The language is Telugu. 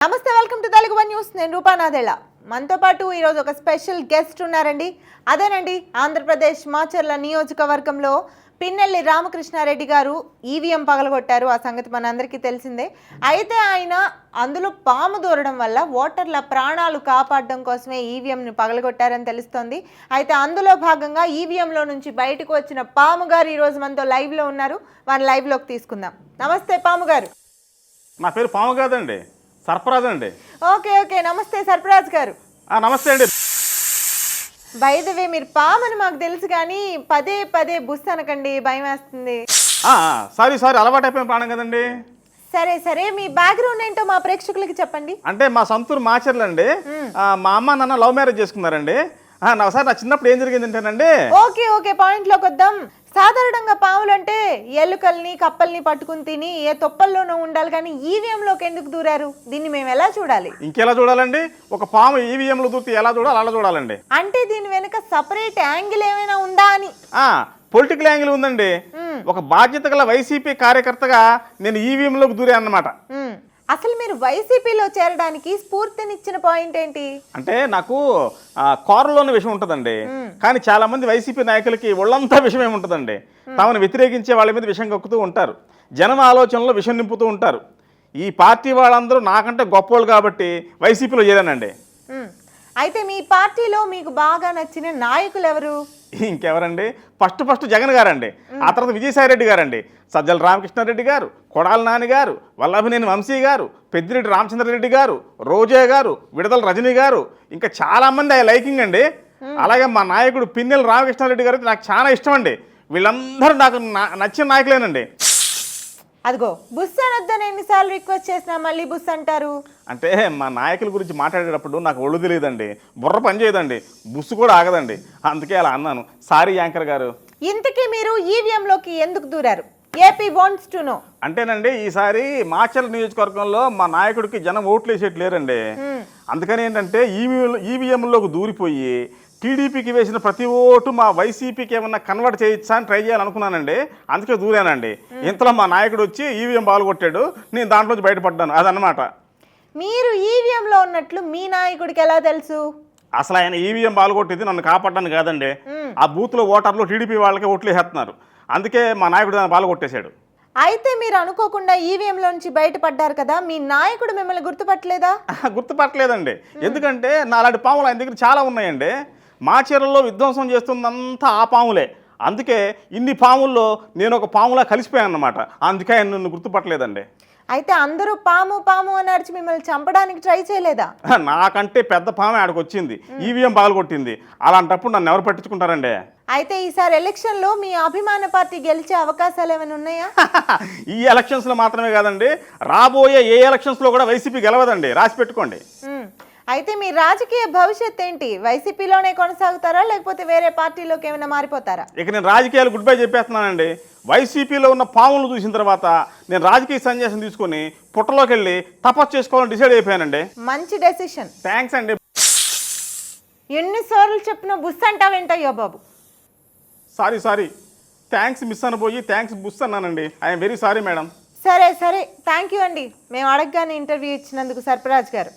నమస్తే, welcome to Telugu one news. నేను రూపానాథేళ. మనతో పాటు ఈరోజు ఒక స్పెషల్ గెస్ట్ ఉన్నారండి. అదేనండి, ఆంధ్రప్రదేశ్ మాచర్ల నియోజకవర్గంలో పిన్నెల్లి రామకృష్ణారెడ్డి గారు ఈవీఎం పగలగొట్టారు. ఆ సంగతి మనందరికీ తెలిసిందే. అయితే ఆయన అందులో పాము దూరడం వల్ల ఓటర్ల ప్రాణాలు కాపాడడం కోసమే ఈవీఎంని పగలగొట్టారని తెలుస్తోంది. అయితే అందులో భాగంగా ఈవీఎంలో నుంచి బయటకు వచ్చిన పాము గారు ఈరోజు మనతో లైవ్లో ఉన్నారు. వారిని లైవ్లోకి తీసుకుందాం. నమస్తే పాము గారు. నా పేరు పాము కాదండి, సర్పరాజ్ అండి. ఓకే ఓకే, నమస్తే సర్పరాజ్ గారు. నమస్తే అండి. బై ద వే, మీరు పామని మాకు తెలుసు కానీ పదే పదే బుస్ అనకండి, భయం వేస్తుంది. సారీ అలవాటు అయిపోయిన ప్రాణం కదండి. సరే సరే, మీ బ్యాక్గ్రౌండ్ ఏంటో మా ప్రేక్షకులకి చెప్పండి. అంటే మా సొంతూరు మాచర్లు అండి. మా అమ్మ నాన్న లవ్ మ్యారేజ్ చేసుకున్నారండి. ఒకసారి నా చిన్నప్పుడు ఏం జరిగింది అంటేనండి. ఓకే ఓకే, పాయింట్లోకి వద్దాం. సాధారణంగా పాములు అంటే ఎలుకల్ని కప్పల్ని పట్టుకుని తిని ఏ తొప్పల్లోనూ ఉండాలి, కానీ ఈవీఎంలోకి ఎందుకు దూరారు? దీన్ని మేము ఎలా చూడాలి? ఇంకెలా చూడాలండి? ఒక పాము ఈవీఎంలో దూరితే ఎలా చూడాలి అలా చూడాలండి. అంటే దీని వెనుక సపరేట్ యాంగిల్ ఏమైనా ఉందా అని? పొలిటికల్ యాంగిల్ ఉందండి. ఒక బాధ్యత గల వైసీపీ కార్యకర్తగా నేను ఈవీఎంలోకి దూరాను అన్నమాట. అసలు మీరు వైసీపీలో చేరడానికి స్ఫూర్తినిచ్చిన పాయింట్ ఏంటి? అంటే నాకు కారులోని విషయం ఉంటుందండి, కానీ చాలా మంది వైసీపీ నాయకులకి ఒళ్ళంతా విషయం ఏముంటుందండి. తమను వ్యతిరేకించే వాళ్ళ మీద విషయం కక్కుతూ ఉంటారు, జనం ఆలోచనలో విషయం నింపుతూ ఉంటారు. ఈ పార్టీ వాళ్ళందరూ నాకంటే గొప్పోళ్ళు కాబట్టి వైసీపీలో చేరానండి. అయితే మీ పార్టీలో మీకు బాగా నచ్చిన నాయకులు ఎవరు? ఇంకెవరండి? ఫస్ట్ జగన్ గారండి, ఆ తర్వాత విజయసాయిరెడ్డి గారండి, సజ్జల రామకృష్ణారెడ్డి గారు, కొడాల నాని గారు, వల్లభనేని వంశీ గారు, పెద్దిరెడ్డి రామచంద్రారెడ్డి గారు, రోజా గారు, విడదల రజనీ గారు, ఇంకా చాలామంది ఆ లైకింగ్ అండి. అలాగే మా నాయకుడు పిన్నెల్లి రామకృష్ణారెడ్డి గారు నాకు చాలా ఇష్టం అండి. వీళ్ళందరూ నాకు నచ్చిన నాయకులేనండి. అదిగో బుస్ అనొద్దని ఎన్నిసార్లు రిక్వెస్ట్ చేసినా మళ్ళీ బుస్ అంటారు. అంటే మా నాయకుల గురించి మాట్లాడేటప్పుడు నాకు ఒళ్ళు తెలియదండి, బుర్ర పని చేయదండి, బుస్సు కూడా ఆగదండి, అందుకే అలా అన్నాను. సారీ యాంకర్ గారు. ఇంతకీ మీరు ఈవీఎంలోకి ఎందుకు దూరారు? AP wants to know. అంటేనండి, ఈసారి మాచర్ల నియోజకవర్గంలో మా నాయకుడికి జనం ఓట్లు వేసేట్టు లేరండి. అందుకని ఏంటంటే ఈవీఎంలోకి దూరిపోయి టీడీపీకి వేసిన ప్రతి ఓటు మా వైసీపీకి ఏమన్నా కన్వర్ట్ చేయొచ్చా అని ట్రై చేయాలనుకున్నానండి. అందుకే దూరానండి. ఇంతలో మా నాయకుడు వచ్చి ఈవీఎం పాల్గొట్టాడు, నేను దాంట్లోంచి బయటపడ్డాను. అదన్నమాట. మీరు ఈవీఎంలో ఉన్నట్లు మీ నాయకుడికి ఎలా తెలుసు? అసలు ఆయన ఈవీఎం పాల్గొట్టేది నన్ను కాపాడడానికి కాదండి. ఆ బూత్లో ఓటర్లు టీడీపీ వాళ్ళకి ఓట్లు వేస్తున్నారు, అందుకే మా నాయకుడు దాన్ని పాల్గొట్టేశాడు. అయితే మీరు అనుకోకుండా ఈవీఎంలో నుంచి బయటపడ్డారు కదా, మీ నాయకుడు మిమ్మల్ని గుర్తుపట్టలేదా? గుర్తుపట్టలేదండి. ఎందుకంటే నా అలాంటి పాములు ఆయన దగ్గర చాలా ఉన్నాయండి. మాచర్లలో విధ్వంసం చేస్తుందంతా ఆ పాములే. అందుకే ఇన్ని పాముల్లో నేను ఒక పాములా కలిసిపోయాను అన్నమాట. అందుకే ఆయన నన్ను గుర్తుపట్టలేదండి. అయితే అందరూ పాము పాము అని అరిచి మిమ్మల్ని చంపడానికి ట్రై చేయలేదా? నాకంటే పెద్ద పాము ఆడికి వచ్చింది, ఈవీఎం పగలగొట్టింది. అలాంటప్పుడు నన్ను ఎవరు పట్టించుకుంటారండి? అయితే ఈసారి ఎలక్షన్లో మీ అభిమాన పార్టీ గెలిచే అవకాశాలు ఏమైనా ఉన్నాయా? ఈ ఎలక్షన్స్లో మాత్రమే కాదండి, రాబోయే ఏ ఎలక్షన్స్లో కూడా వైసీపీ గెలవదండి, రాసి పెట్టుకోండి. అయితే మీ రాజకీయ భవిష్యత్ ఏంటి? వైసీపీలోనే కొనసాగుతారా, లేకపోతే వేరే పార్టీలోకి ఏమైనా మారిపోతారా? ఇక నేను రాజకీయాలు గుడ్ బై చెప్పేస్తున్నానండి. వైసీపీలో ఉన్న పాములు చూసిన తర్వాత నేను రాజకీయ సన్యాసం తీసుకొని పుట్టలోకి వెళ్ళి తపస్సు చేసుకోవాలని డిసైడ్ అయిపోయానండి. మంచి డెసిషన్. థ్యాంక్స్ అండి. ఎన్నిసార్లు చెప్పిన బుస్ అంటావేంటయ్యో బాబు? సారీ థ్యాంక్స్ మిస్ అనబోయి థ్యాంక్స్ బుస్ అన్నానండి. I'm very sorry madam. సరే థ్యాంక్ యూ అండి, మేము అడగగానే ఇంటర్వ్యూ ఇచ్చినందుకు సర్పరాజ్ గారు.